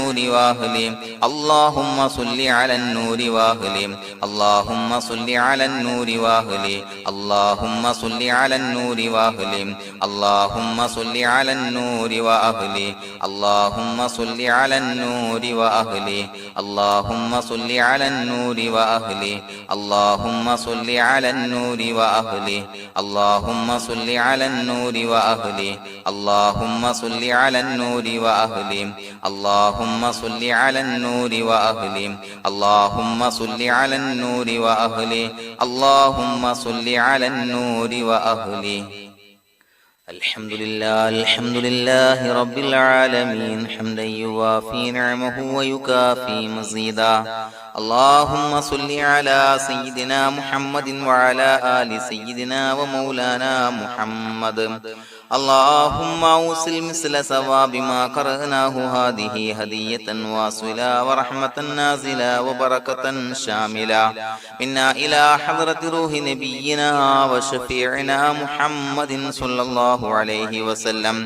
النور وأهله اللهم صل على النور وأهله اللهم صل على النور وأهله اللهم صل على النور وأهله اللهم صل على النور وأهله اللهم صل على النور وأهله اللهم صل على النور وأهله اللهم صل على النور وأهله اللهم صل على النور وأهله اللهم صل على النور وأهله اللهم صل على النور وأهله اللهم صل على النور وأهله اللهم صل على النور وأهله الحمد لله رب العالمين حمدا يوافي نعمه ويكافي مزيدا اللهم صل على سيدنا محمد وعلى آل سيدنا ومولانا محمد اللهم أوصل مثل ثواب ما قرأناه هذه هدية واصلة ورحمة نازلة وبركة شاملة منا إلى حضرة روح نبينا وشفيعنا محمد صلى الله عليه وسلم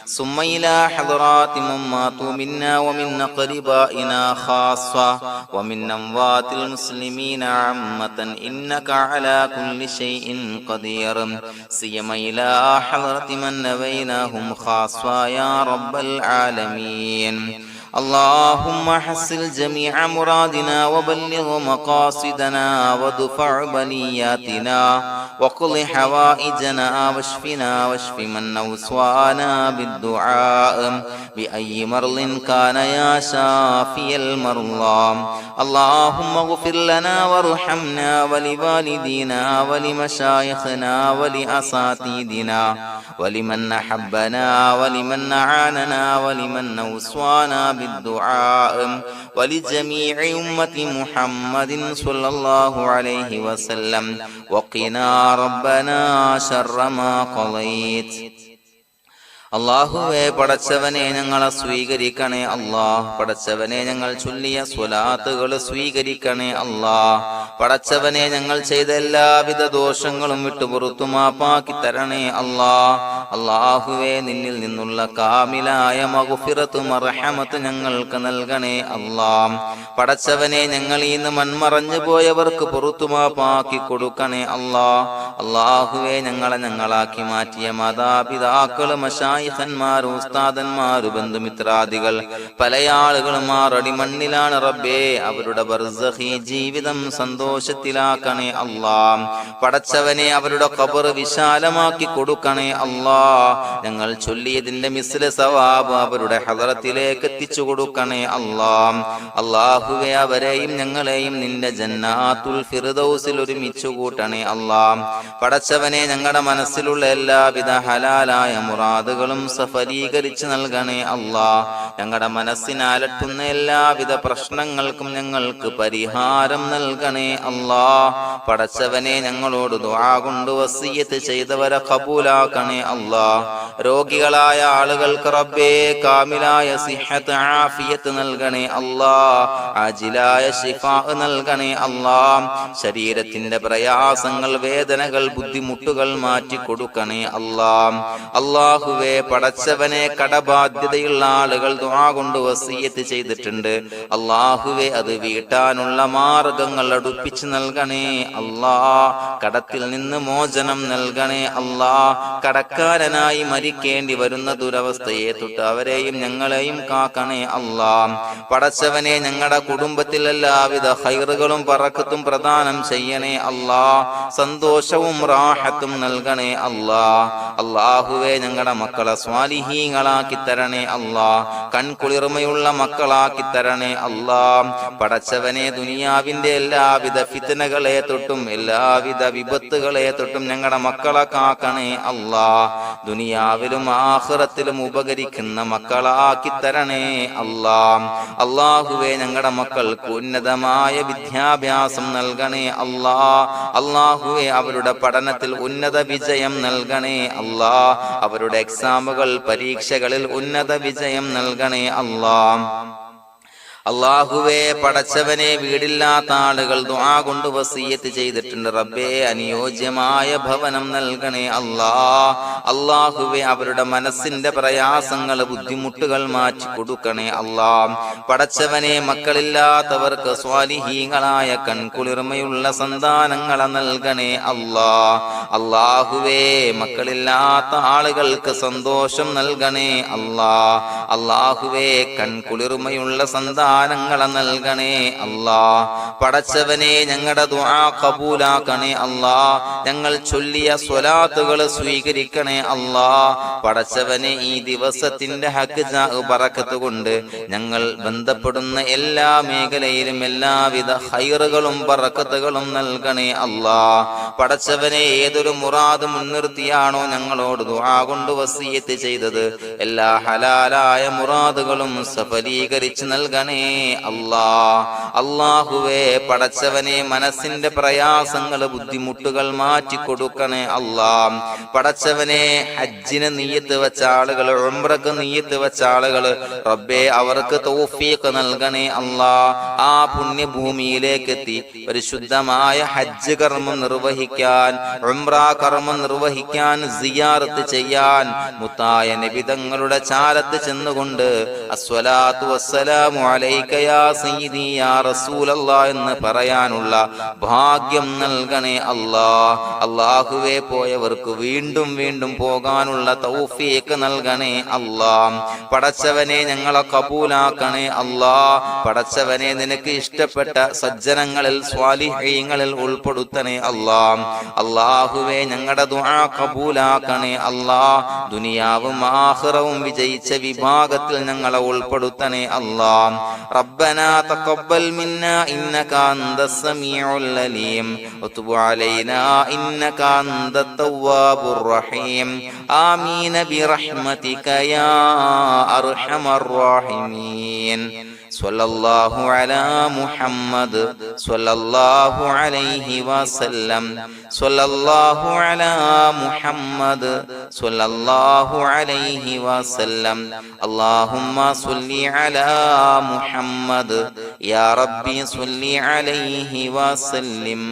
ثم إلى حضرات من ماتوا منا ومن أقربائنا خاصة ومن أموات المسلمين عامة إنك على كل شيء قدير سيما إلى حضرة من نبيناهم خاصة يا رب العالمين اللهم حصل جميع مرادنا وبلغ مقاصدنا ودفع بلياتنا وقض حوائجنا واشفنا واشف من أوصانا بالدعاء بأي مرض كان يا شافي المرضى اللهم اغفر لنا وارحمنا ولوالدينا ولمشايخنا ولأساتذتنا ولمن أحبنا ولمن أعاننا ولمن أوصانا بالدعاء ولجميع أمة محمد صلى الله عليه وسلم وقنا ربنا شر ما قضيت അല്ലാഹുവേ പടച്ചവനെ ഞങ്ങളെ സ്വീകരിക്കണേ അല്ലാഹ് പടച്ചവനെ ഞങ്ങൾ ചൊല്ലിയ സ്വലാത്തുകൾ സ്വീകരിക്കണേ അല്ലാഹ് പടച്ചവനെ ഞങ്ങൾ ചെയ്ത എല്ലാവിധ ദോഷങ്ങളും വിട്ടുപുറത്തു മാപ്പാക്കി തരണേ അല്ലാഹ് അല്ലാഹുവേ നിന്നിൽ നിന്നുള്ള കാമിലായ മഗ്ഫിറത്ത് മർഹമത്ത് ഞങ്ങൾക്ക് നൽകണേ അല്ലാഹ് പടച്ചവനെ ഞങ്ങൾ ഇന്ന് മൺമറഞ്ഞു പോയവർക്ക് പുറത്തു മാപ്പാക്കി കൊടുക്കണേ അല്ലാഹ് അല്ലാഹുവേ ഞങ്ങളാക്കി മാറ്റിയ മാതാപിതാക്കൾ മശായിഖന്മാർ ഉസ്താദന്മാർ ബന്ധുമിത്രാദികൾ പല ആളുകളും ആറടി മണ്ണിലാണ് റബ്ബേ അവരുടെ ബർസഖി ജീവിതം സന്തോഷത്തിലാക്കണേ അല്ലാഹ് പടച്ചവനെ അവരുടെ ഖബർ വിശാലമാക്കി കൊടുക്കണേ അല്ലാഹ് ഞങ്ങൾ ചൊല്ലിയതിന്റെ മിസ്ല സവാബ് അവരുടെ ഹദറത്തിലേക്ക് എത്തിച്ചു കൊടുക്കണേ അല്ലാഹ് അല്ലാഹുവേ അവരെയും ഞങ്ങളെയും നിന്റെ ജന്നാത്തുൽ ഫിർദൗസിൽ ഒരുമിച്ചു കൂട്ടണേ അല്ലാഹ് പടച്ചവനെ ഞങ്ങളുടെ മനസ്സിലുള്ള എല്ലാവിധ ഹലാലായ മുറാദുകളും സഫലീകരിച്ച് നൽകണേ അല്ലാഹ് ഞങ്ങളുടെ മനസ്സിനെ അലട്ടുന്ന എല്ലാവിധ പ്രശ്നങ്ങൾക്കും ഞങ്ങൾക്ക് പരിഹാരം നൽകണേ അല്ലാഹ് പടച്ചവനെ ഞങ്ങളോട് ദുആ കൊണ്ട് വസിയത്ത് ചെയ്തവരെ ഖബൂലാക്കണേ അല്ലാഹ് രോഗികളായ ആളുകൾക്ക് റബ്ബേ കാമിലായ സിഹത്ത് ആഫിയത്ത് നൽകണേ അല്ലാഹ് ആജിലായ ശിഫാ നൽകണേ അല്ലാഹ് ശരീരത്തിന്റെ പ്രയാസങ്ങൾ വേദനകൾ ബുദ്ധിമുട്ടുകൾ മാറ്റി കൊടുക്കണേ അല്ലാഹ് അല്ലാഹുവേ പടച്ചവനെ കടബാധ്യതയുള്ള ആളുകൾ ദുആ കൊണ്ട് വസിയത്ത് ചെയ്തിട്ടുണ്ട് അല്ലാഹുവേ അത് വീട്ടാനുള്ള മാർഗങ്ങൾ അടുപ്പിച്ച് നൽകണേ അല്ലാഹ് കടത്തിൽ നിന്ന് മോചനം നൽകണേ അല്ലാഹ് കടക്കാരനായി മരിക്കേണ്ടി വരുന്ന ദുരവസ്ഥയെ തൊട്ട് അവരെയും ഞങ്ങളെയും കാക്കണേ അല്ലാഹ് പടച്ചവനെ ഞങ്ങളുടെ കുടുംബത്തിൽ എല്ലാവിധ ഖൈറുകളും ബറക്കത്തും പ്രദാനം ചെയ്യണേ അല്ലാഹ് സന്തോഷവും റാഹത്തും നൽകണേ അല്ലാഹ് അല്ലാഹുവേ ഞങ്ങളുടെ മക്കളെ സ്വാലിഹീങ്ങളാക്കി തരണേ അല്ലാഹ് കൺകുളിർമയുള്ള മക്കളാക്കി തരണേ അല്ലാഹ് പടച്ചവനെ ദുനിയാവിന്റെ എല്ലാവിധ ഫിത്നകളെ തൊട്ടും എല്ലാവിധ വിപത്തുകളെ തൊട്ടും ഞങ്ങളുടെ മക്കളെ കാക്കണേ അല്ലാഹ് ദുനിയാവിലും ആഖിറത്തിലും ഉപകരിക്കുന്ന മക്കളാക്കി തരണേ അല്ലാഹ് അല്ലാഹുവേ ഞങ്ങളുടെ മക്കൾക്ക് ഉന്നതമായ വിദ്യാഭ്യാസം നൽകണേ അല്ലാഹ് അല്ലാഹുവേ അവരുടെ പഠനത്തിൽ ഉന്നത വിജയം നൽകണേ അല്ലാഹ് അവരുടെ എക്സാമുകൾ പരീക്ഷകളിൽ ഉന്നത വിജയം നൽകണേ അല്ലാഹ് അല്ലാഹുവേ, പടച്ചവനെ, വീടില്ലാത്ത ആളുകൾ ദുആ കൊണ്ട് വസിയ്യത്ത് ചെയ്തിട്ടുണ്ട്. റബ്ബേ, അനുയോജ്യമായ ഭവനം നൽകണേ അല്ലാ. അല്ലാഹുവേ, അവരുടെ മനസ്സിന്റെ പ്രയാസങ്ങൾ, ബുദ്ധിമുട്ടുകൾ മാറ്റി കൊടുക്കണേ അല്ലാ. പടച്ചവനെ, മക്കളില്ലാത്തവർക്ക് സ്വാലിഹീങ്ങളായ കൺകുളിർമയുള്ള സന്താനങ്ങളെ നൽകണേ അല്ലാ. അല്ലാഹുവേ, മക്കളില്ലാത്ത ആളുകൾക്ക് സന്തോഷം നൽകണേ അല്ലാ. അല്ലാഹുവേ, കൺകുളിർമയുള്ള സന്താനങ്ങളെ നൽകണേ അല്ലാ. പടച്ചവനെ, ഞങ്ങളുടെ ദുആ ഖബൂലാക്കണേ അല്ലാ. ഞങ്ങൾ ചൊല്ലിയ സ്വലാത്തുകൾ സ്വീകരിക്കണേ അല്ലാ. പടച്ചവനെ, ഈ ദിവസത്തിന്റെ ഹഖ് ബറക്കത്ത് കൊണ്ട് ഞങ്ങൾ ബന്ധപ്പെടുന്ന എല്ലാ മേഖലയിലും എല്ലാവിധ ഖൈറുകളും ബറക്കത്തുകളും നൽകണേ അല്ലാ. പടച്ചവനെ, ഏതൊരു മുറാദ് മുൻനിർത്തിയാണോ ഞങ്ങളോട് ദുആ കൊണ്ട് വസിയ്യത്ത് ചെയ്തത്, എല്ലാ ഹലാലായ മുറാദുകളും സഫലീകരിച്ച് നൽകണേ അല്ലാ. അല്ലാഹുവേ, പടച്ചവനെ, മനസ്സിന്റെ പ്രയാസങ്ങൾ, ബുദ്ധിമുട്ടുകൾ മാറ്റി കൊടുക്കണേ അല്ലാ. പടച്ചവനെ, ഹജ്ജിന് നിയ്യത്ത് വെച്ച ആളുകൾ, ഉംറക്ക് നിയ്യത്ത് വെച്ച ആളുകൾ, റബ്ബേ, അവർക്ക് തൗഫീഖ് നൽകണേ അല്ലാ. ആ പുണ്യഭൂമിയിലേക്ക് എത്തി പരിശുദ്ധമായ ഹജ്ജ് കർമ്മം നിർവഹിക്കാൻ, ഉംറ കർമ്മം നിർവഹിക്കാൻ, സിയാറത്ത് ചെയ്യാൻ, മുത്തായ നബി തങ്ങളുടെ ചാരത്ത് ചെന്നുകൊണ്ട് അസ്സലാത്തു വസ്സലാമു അലൈക യാ സയ്യിദി യാ റസൂലല്ലാഹ് എന്ന് പറയാനുള്ള ഭാഗ്യം നൽകണേ അല്ലാ. അല്ലാഹുവേ, പോയവർക്ക് വീണ്ടും വീണ്ടും പോകാനുള്ള തൗഫീഖ് നൽകണേ അല്ലാ. പടച്ചവനെ, ഞങ്ങളെ കബൂലാക്കണേ അല്ലാ. പടച്ചവനെ, നിനക്ക് ഇഷ്ടപ്പെട്ട സജ്ജനങ്ങളിൽ, സ്വാലിഹീങ്ങളിൽ ഉൾപ്പെടുത്തണേ അല്ലാ. അല്ലാഹുവേ, ഞങ്ങളുടെ ദുആ കബൂലാക്കണേ അല്ലാ. ദുനിയാവും ആഖിറവും വിജയിച്ച വിഭാഗത്തിൽ ഞങ്ങളെ ഉൾപ്പെടുത്തണേ അല്ലാ. റബ്ബനാ തഖബ്ബൽ മിന്നാ ഇന്നക അൻതസ് സമീഉൽ അലീം വതുബ് അലൈനാ ഇന്നക അൻതത് തവ്വാബുർ റഹീം. ആമീൻ ബിറഹ്മതിക യാ അർഹമർ റഹീമീൻ. സ്വല്ലല്ലാഹു അലാ മുഹമ്മദ് സ്വല്ലല്ലാഹു അലൈഹി വസല്ലം. സ്വല്ലല്ലാഹു അലാ മുഹമ്മദ് സ്വല്ലല്ലാഹു അലൈഹി വസല്ലം. അല്ലാഹുമ്മ സ്വല്ലി അലാ മുഹമ്മദ് യാ റബ്ബി സ്വല്ലി അലൈഹി വസല്ലം.